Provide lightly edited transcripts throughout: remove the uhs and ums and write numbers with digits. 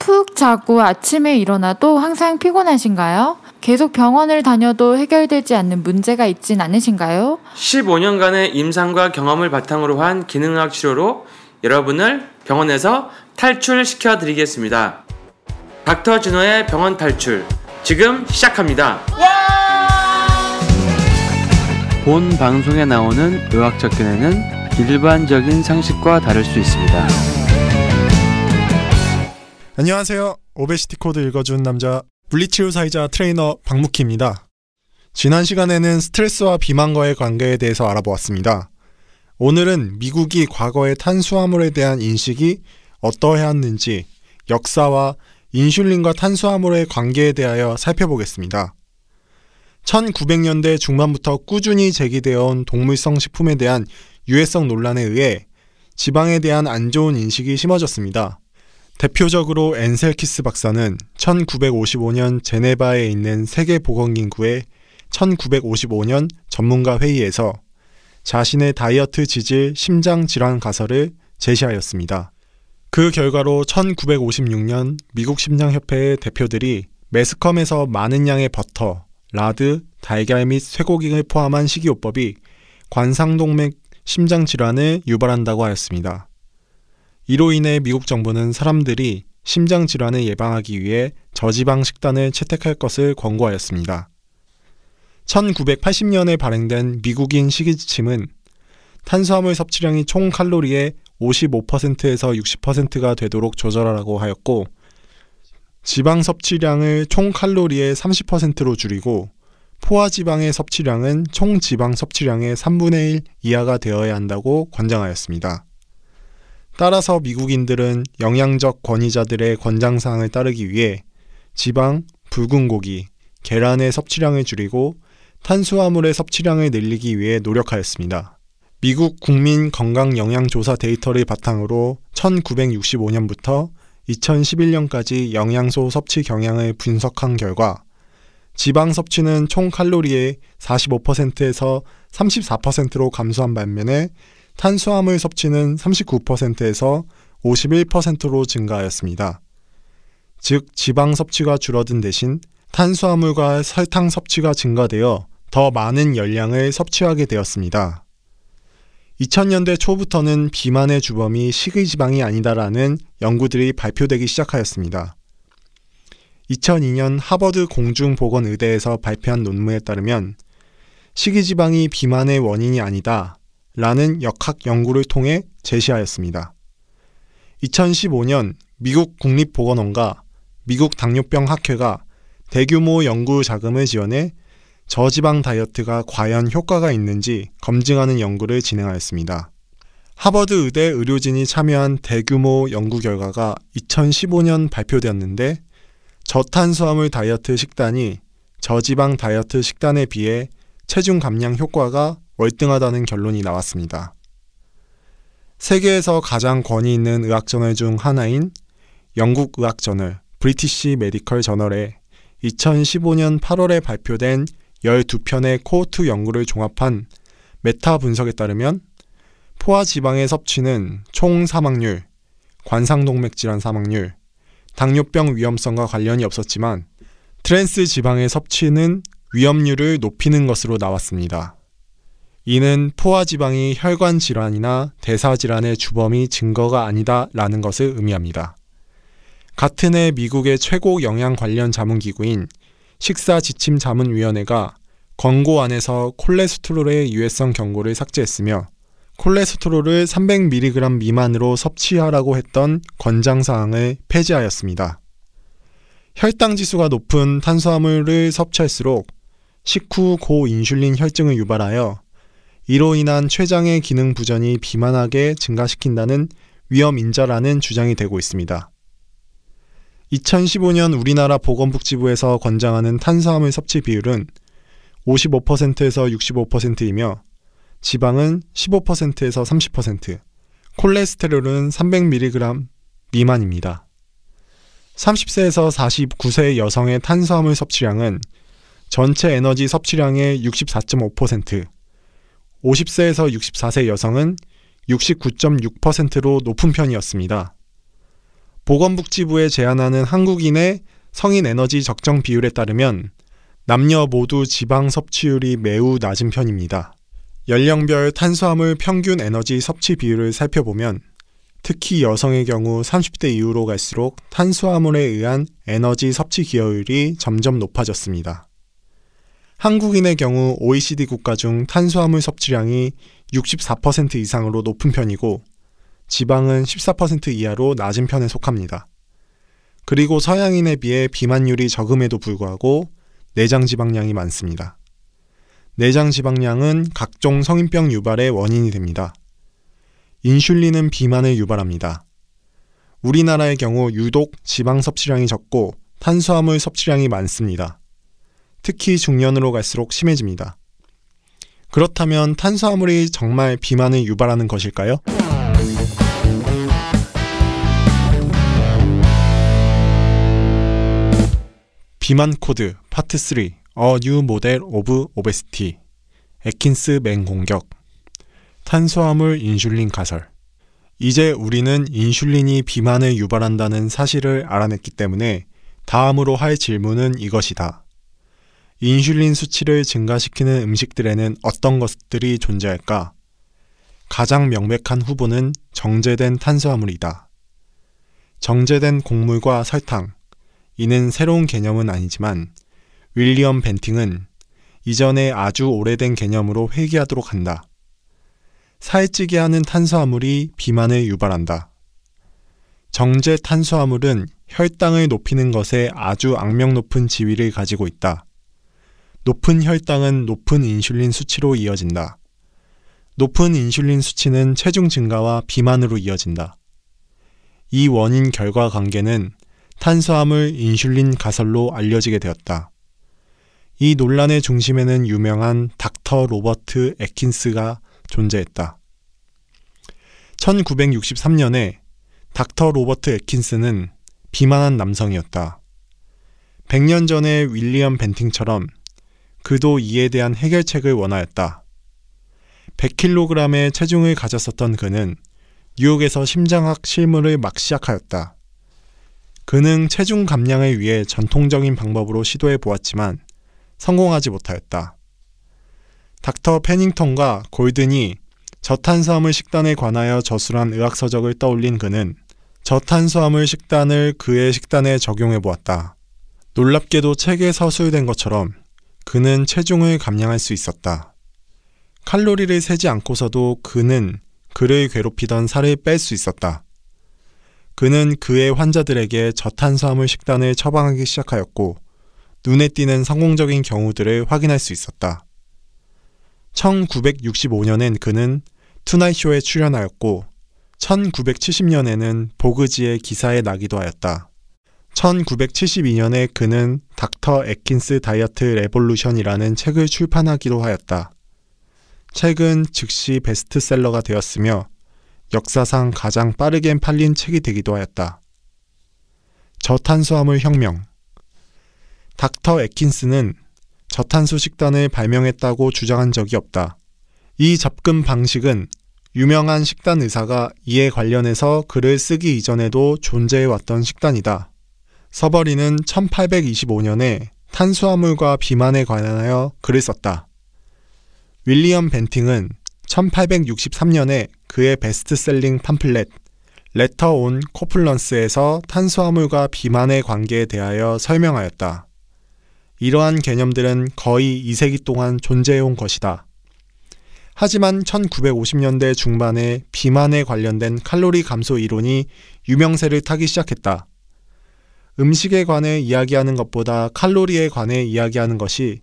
푹 자고 아침에 일어나도 항상 피곤하신가요? 계속 병원을 다녀도 해결되지 않는 문제가 있진 않으신가요? 15년간의 임상과 경험을 바탕으로 한 기능의학 치료로 여러분을 병원에서 탈출시켜 드리겠습니다. 닥터 진호의 병원 탈출 지금 시작합니다. 본 방송에 나오는 의학적 견해는 일반적인 상식과 다를 수 있습니다. 안녕하세요. 오베시티 코드 읽어준 남자 물리치료사이자 트레이너 박무키입니다. 지난 시간에는 스트레스와 비만과의 관계에 대해서 알아보았습니다. 오늘은 미국이 과거의 탄수화물에 대한 인식이 어떠했는지 역사와 인슐린과 탄수화물의 관계에 대하여 살펴보겠습니다. 1900년대 중반부터 꾸준히 제기되어 온 동물성 식품에 대한 유해성 논란에 의해 지방에 대한 안 좋은 인식이 심어졌습니다. 대표적으로 앤셀키스 박사는 1955년 제네바에 있는 세계보건기구의 1955년 전문가 회의에서 자신의 다이어트 지질 심장질환 가설을 제시하였습니다. 그 결과로 1956년 미국 심장협회의 대표들이 매스컴에서 많은 양의 버터, 라드, 달걀 및 쇠고기를 포함한 식이요법이 관상동맥 심장질환을 유발한다고 하였습니다. 이로 인해 미국 정부는 사람들이 심장질환을 예방하기 위해 저지방 식단을 채택할 것을 권고하였습니다. 1980년에 발행된 미국인 식이지침은 탄수화물 섭취량이 총 칼로리의 55%에서 60%가 되도록 조절하라고 하였고, 지방 섭취량을 총 칼로리의 30%로 줄이고 포화지방의 섭취량은 총 지방 섭취량의 3분의 1 이하가 되어야 한다고 권장하였습니다. 따라서 미국인들은 영양적 권위자들의 권장사항을 따르기 위해 지방, 붉은 고기, 계란의 섭취량을 줄이고 탄수화물의 섭취량을 늘리기 위해 노력하였습니다. 미국 국민건강영양조사 데이터를 바탕으로 1965년부터 2011년까지 영양소 섭취 경향을 분석한 결과 지방 섭취는 총 칼로리의 45%에서 34%로 감소한 반면에 탄수화물 섭취는 39%에서 51%로 증가하였습니다. 즉, 지방 섭취가 줄어든 대신 탄수화물과 설탕 섭취가 증가되어 더 많은 열량을 섭취하게 되었습니다. 2000년대 초부터는 비만의 주범이 식이지방이 아니다라는 연구들이 발표되기 시작하였습니다. 2002년 하버드 공중보건의대에서 발표한 논문에 따르면 식이지방이 비만의 원인이 아니다 라는 역학 연구를 통해 제시하였습니다. 2015년 미국 국립보건원과 미국 당뇨병 학회가 대규모 연구 자금을 지원해 저지방 다이어트가 과연 효과가 있는지 검증하는 연구를 진행하였습니다. 하버드 의대 의료진이 참여한 대규모 연구 결과가 2015년 발표되었는데 저탄수화물 다이어트 식단이 저지방 다이어트 식단에 비해 체중 감량 효과가 월등하다는 결론이 나왔습니다. 세계에서 가장 권위 있는 의학저널 중 하나인 영국 의학저널 브리티시 메디컬 저널에 2015년 8월에 발표된 12편의 코호트 연구를 종합한 메타 분석에 따르면 포화지방의 섭취는 총 사망률, 관상동맥질환 사망률, 당뇨병 위험성과 관련이 없었지만 트랜스 지방의 섭취는 위험률을 높이는 것으로 나왔습니다. 이는 포화지방이 혈관질환이나 대사질환의 주범이 증거가 아니다라는 것을 의미합니다. 같은 해 미국의 최고 영양 관련 자문기구인 식사지침자문위원회가 권고안에서 콜레스테롤의 유해성 경고를 삭제했으며 콜레스테롤을 300mg 미만으로 섭취하라고 했던 권장사항을 폐지하였습니다. 혈당지수가 높은 탄수화물을 섭취할수록 식후 고인슐린 혈증을 유발하여 이로 인한 췌장의 기능 부전이 비만하게 증가시킨다는 위험인자라는 주장이 되고 있습니다. 2015년 우리나라 보건복지부에서 권장하는 탄수화물 섭취 비율은 55%에서 65%이며 지방은 15%에서 30%, 콜레스테롤은 300mg 미만입니다. 30세에서 49세 여성의 탄수화물 섭취량은 전체 에너지 섭취량의 64.5%, 50세에서 64세 여성은 69.6%로 높은 편이었습니다. 보건복지부에 제안하는 한국인의 성인 에너지 적정 비율에 따르면 남녀 모두 지방 섭취율이 매우 낮은 편입니다. 연령별 탄수화물 평균 에너지 섭취 비율을 살펴보면 특히 여성의 경우 30대 이후로 갈수록 탄수화물에 의한 에너지 섭취 기여율이 점점 높아졌습니다. 한국인의 경우 OECD 국가 중 탄수화물 섭취량이 64% 이상으로 높은 편이고 지방은 14% 이하로 낮은 편에 속합니다. 그리고 서양인에 비해 비만율이 적음에도 불구하고 내장 지방량이 많습니다. 내장 지방량은 각종 성인병 유발의 원인이 됩니다. 인슐린은 비만을 유발합니다. 우리나라의 경우 유독 지방 섭취량이 적고 탄수화물 섭취량이 많습니다. 특히 중년으로 갈수록 심해집니다. 그렇다면 탄수화물이 정말 비만을 유발하는 것일까요? 비만 코드 파트 3 A New Model of Obesity 애킨스 맹공격 탄수화물 인슐린 가설. 이제 우리는 인슐린이 비만을 유발한다는 사실을 알아냈기 때문에 다음으로 할 질문은 이것이다. 인슐린 수치를 증가시키는 음식들에는 어떤 것들이 존재할까? 가장 명백한 후보는 정제된 탄수화물이다. 정제된 곡물과 설탕. 이는 새로운 개념은 아니지만 윌리엄 벤팅은 이전에 아주 오래된 개념으로 회귀하도록 한다. 살찌게 하는 탄수화물이 비만을 유발한다. 정제 탄수화물은 혈당을 높이는 것에 아주 악명 높은 지위를 가지고 있다. 높은 혈당은 높은 인슐린 수치로 이어진다. 높은 인슐린 수치는 체중 증가와 비만으로 이어진다. 이 원인 결과 관계는 탄수화물 인슐린 가설로 알려지게 되었다. 이 논란의 중심에는 유명한 닥터 로버트 애킨스가 존재했다. 1963년에 닥터 로버트 애킨스는 비만한 남성이었다. 100년 전의 윌리엄 벤팅처럼 그도 이에 대한 해결책을 원하였다. 100kg의 체중을 가졌었던 그는 뉴욕에서 심장학 실무를 막 시작하였다. 그는 체중 감량을 위해 전통적인 방법으로 시도해 보았지만 성공하지 못하였다. 닥터 페닝턴과 골든이 저탄수화물 식단에 관하여 저술한 의학서적을 떠올린 그는 저탄수화물 식단을 그의 식단에 적용해 보았다. 놀랍게도 책에 서술된 것처럼 그는 체중을 감량할 수 있었다. 칼로리를 세지 않고서도 그는 그를 괴롭히던 살을 뺄 수 있었다. 그는 그의 환자들에게 저탄수화물 식단을 처방하기 시작하였고 눈에 띄는 성공적인 경우들을 확인할 수 있었다. 1965년엔 그는 투나잇쇼에 출연하였고 1970년에는 보그지의 기사에 나기도 하였다. 1972년에 그는 닥터 애킨스 다이어트 레볼루션이라는 책을 출판하기도 하였다. 책은 즉시 베스트셀러가 되었으며 역사상 가장 빠르게 팔린 책이 되기도 하였다. 저탄수화물 혁명. 닥터 애킨스는 저탄수 식단을 발명했다고 주장한 적이 없다. 이 접근 방식은 유명한 식단 의사가 이에 관련해서 글을 쓰기 이전에도 존재해왔던 식단이다. 서버리는 1825년에 탄수화물과 비만에 관하여 글을 썼다. 윌리엄 벤팅은 1863년에 그의 베스트셀링 팜플렛 레터 온 코플런스에서 탄수화물과 비만의 관계에 대하여 설명하였다. 이러한 개념들은 거의 2세기 동안 존재해온 것이다. 하지만 1950년대 중반에 비만에 관련된 칼로리 감소 이론이 유명세를 타기 시작했다. 음식에 관해 이야기하는 것보다 칼로리에 관해 이야기하는 것이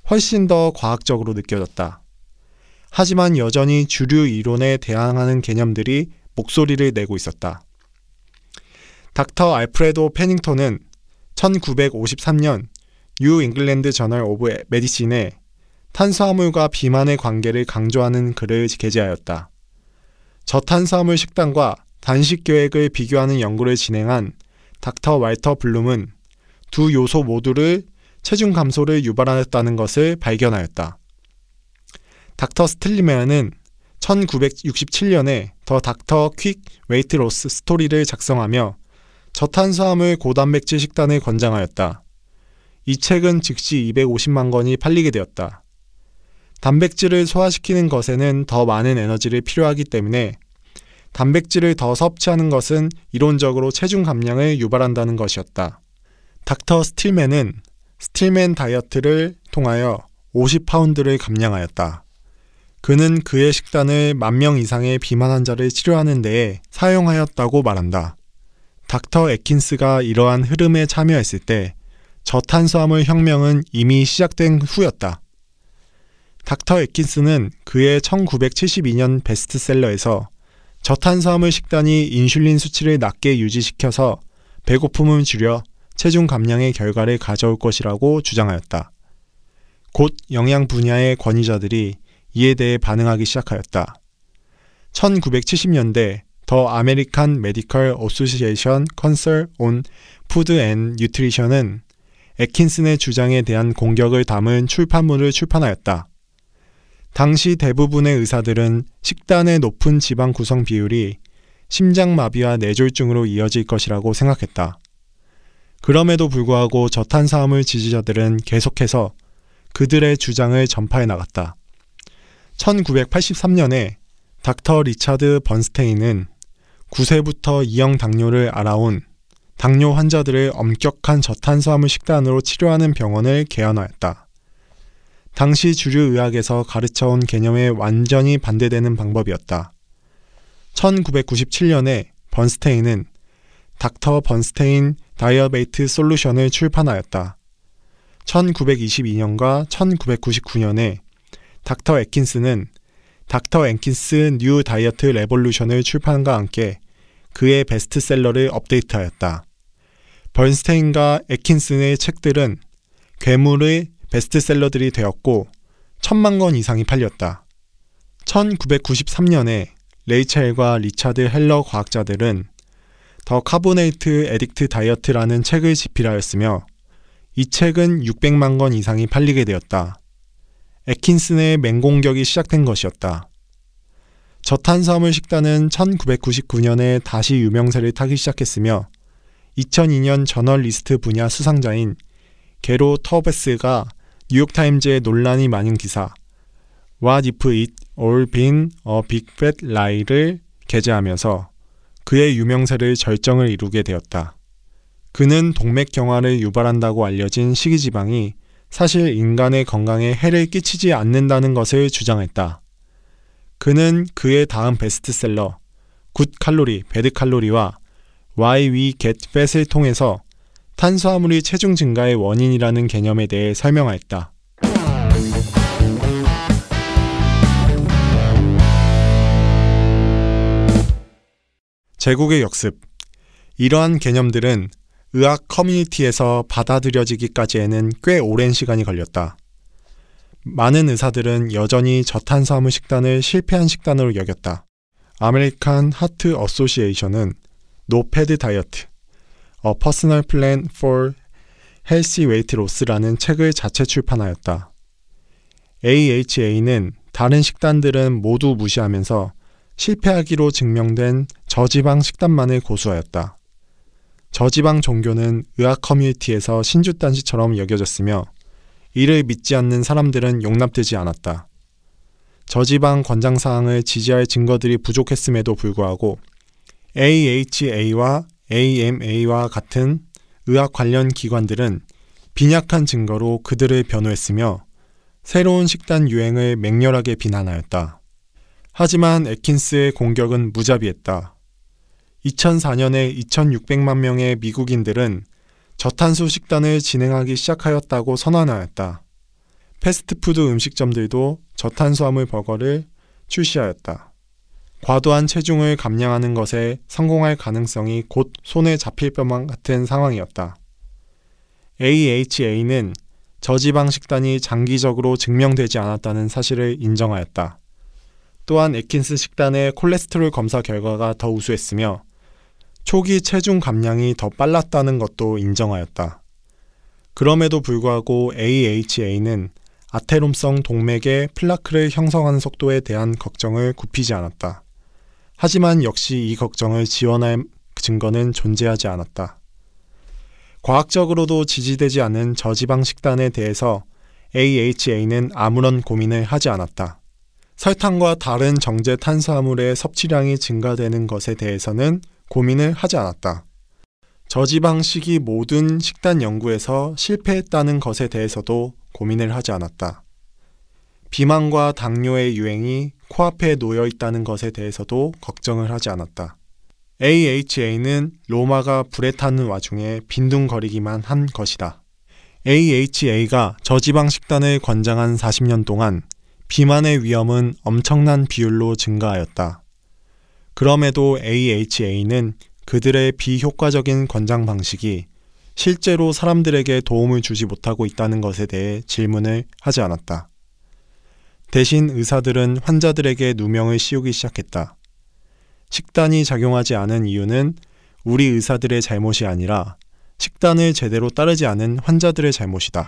훨씬 더 과학적으로 느껴졌다. 하지만 여전히 주류 이론에 대항하는 개념들이 목소리를 내고 있었다. 닥터 알프레도 페닝턴은 1953년 뉴 잉글랜드 저널 오브 메디신에 탄수화물과 비만의 관계를 강조하는 글을 게재하였다. 저탄수화물 식단과 단식 계획을 비교하는 연구를 진행한 닥터 walter 블룸은 두 요소 모두를 체중 감소를 유발하였다는 것을 발견하였다. 닥터 스틸리맨은 1967년에 더 닥터 퀵 웨이트 로스 스토리를 작성하며 저탄수화물 고단백질 식단을 권장하였다. 이 책은 즉시 250만 권이 팔리게 되었다. 단백질을 소화시키는 것에는 더 많은 에너지를 필요하기 때문에 단백질을 더 섭취하는 것은 이론적으로 체중 감량을 유발한다는 것이었다. 닥터 스틸맨은 스틸맨 다이어트를 통하여 50파운드를 감량하였다. 그는 그의 식단을 10,000명 이상의 비만 환자를 치료하는 데에 사용하였다고 말한다. 닥터 애킨스가 이러한 흐름에 참여했을 때 저탄수화물 혁명은 이미 시작된 후였다. 닥터 애킨스는 그의 1972년 베스트셀러에서 저탄수화물 식단이 인슐린 수치를 낮게 유지시켜서 배고픔을 줄여 체중 감량의 결과를 가져올 것이라고 주장하였다. 곧 영양 분야의 권위자들이 이에 대해 반응하기 시작하였다. 1970년대 더 아메리칸 메디컬 어소시에이션 컨설 온 푸드 앤 뉴트리션은 애킨슨의 주장에 대한 공격을 담은 출판물을 출판하였다. 당시 대부분의 의사들은 식단의 높은 지방 구성 비율이 심장마비와 뇌졸중으로 이어질 것이라고 생각했다. 그럼에도 불구하고 저탄수화물 지지자들은 계속해서 그들의 주장을 전파해 나갔다. 1983년에 닥터 리차드 번스테인은 9세부터 2형 당뇨를 알아온 당뇨 환자들을 엄격한 저탄수화물 식단으로 치료하는 병원을 개원하였다. 당시 주류 의학에서 가르쳐온 개념에 완전히 반대되는 방법이었다. 1997년에 번스테인은 닥터 번스테인 다이어베이트 솔루션을 출판하였다. 1922년과 1999년에 닥터 애킨스는 닥터 애킨스 뉴 다이어트 레볼루션을 출판과 함께 그의 베스트셀러를 업데이트하였다. 번스테인과 애킨슨의 책들은 괴물의 베스트셀러들이 되었고 1,000만 권 이상이 팔렸다. 1993년에 레이첼과 리차드 헬러 과학자들은 더 카보네이트 에딕트 다이어트라는 책을 집필하였으며 이 책은 600만 권 이상이 팔리게 되었다. 애킨슨의 맹공격이 시작된 것이었다. 저탄수화물 식단은 1999년에 다시 유명세를 타기 시작했으며 2002년 저널리스트 분야 수상자인 게로 터베스가 뉴욕타임즈의 논란이 많은 기사 What if it all been a big fat lie를 게재하면서 그의 유명세를 절정을 이루게 되었다. 그는 동맥경화를 유발한다고 알려진 식이지방이 사실 인간의 건강에 해를 끼치지 않는다는 것을 주장했다. 그는 그의 다음 베스트셀러 굿 칼로리, 배드 칼로리와 Why We Get Fat을 통해서 탄수화물이 체중 증가의 원인이라는 개념에 대해 설명하였다. 제국의 역습. 이러한 개념들은 의학 커뮤니티에서 받아들여지기까지에는 꽤 오랜 시간이 걸렸다. 많은 의사들은 여전히 저탄수화물 식단을 실패한 식단으로 여겼다. 아메리칸 하트 어소시에이션은 노패드 다이어트, A Personal Plan for Healthy Weight Loss라는 책을 자체 출판하였다. AHA는 다른 식단들은 모두 무시하면서 실패하기로 증명된 저지방 식단만을 고수하였다. 저지방 종교는 의학 커뮤니티에서 신주단지처럼 여겨졌으며 이를 믿지 않는 사람들은 용납되지 않았다. 저지방 권장사항을 지지할 증거들이 부족했음에도 불구하고 AHA와 AMA와 같은 의학 관련 기관들은 빈약한 증거로 그들을 변호했으며 새로운 식단 유행을 맹렬하게 비난하였다. 하지만 애킨스의 공격은 무자비했다. 2004년에 2,600만 명의 미국인들은 저탄수 식단을 진행하기 시작하였다고 선언하였다. 패스트푸드 음식점들도 저탄수화물 버거를 출시하였다. 과도한 체중을 감량하는 것에 성공할 가능성이 곧 손에 잡힐 것만 같은 상황이었다. AHA는 저지방 식단이 장기적으로 증명되지 않았다는 사실을 인정하였다. 또한 애킨스 식단의 콜레스테롤 검사 결과가 더 우수했으며 초기 체중 감량이 더 빨랐다는 것도 인정하였다. 그럼에도 불구하고 AHA는 아테롬성 동맥의 플라크를 형성하는 속도에 대한 걱정을 굽히지 않았다. 하지만 역시 이 걱정을 증거는 존재하지 않았다. 과학적으로도 지지되지 않은 저지방 식단에 대해서 AHA는 아무런 고민을 하지 않았다. 설탕과 다른 정제 탄수화물의 섭취량이 증가되는 것에 대해서는 고민을 하지 않았다. 저지방식이 모든 식단 연구에서 실패했다는 것에 대해서도 고민을 하지 않았다. 비만과 당뇨의 유행이 코앞에 놓여 있다는 것에 대해서도 걱정을 하지 않았다. AHA는 로마가 불에 타는 와중에 빈둥거리기만 한 것이다. AHA가 저지방 식단을 권장한 40년 동안 비만의 위험은 엄청난 비율로 증가하였다. 그럼에도 AHA는 그들의 비효과적인 권장 방식이 실제로 사람들에게 도움을 주지 못하고 있다는 것에 대해 질문을 하지 않았다. 대신 의사들은 환자들에게 누명을 씌우기 시작했다. 식단이 작용하지 않은 이유는 우리 의사들의 잘못이 아니라 식단을 제대로 따르지 않은 환자들의 잘못이다.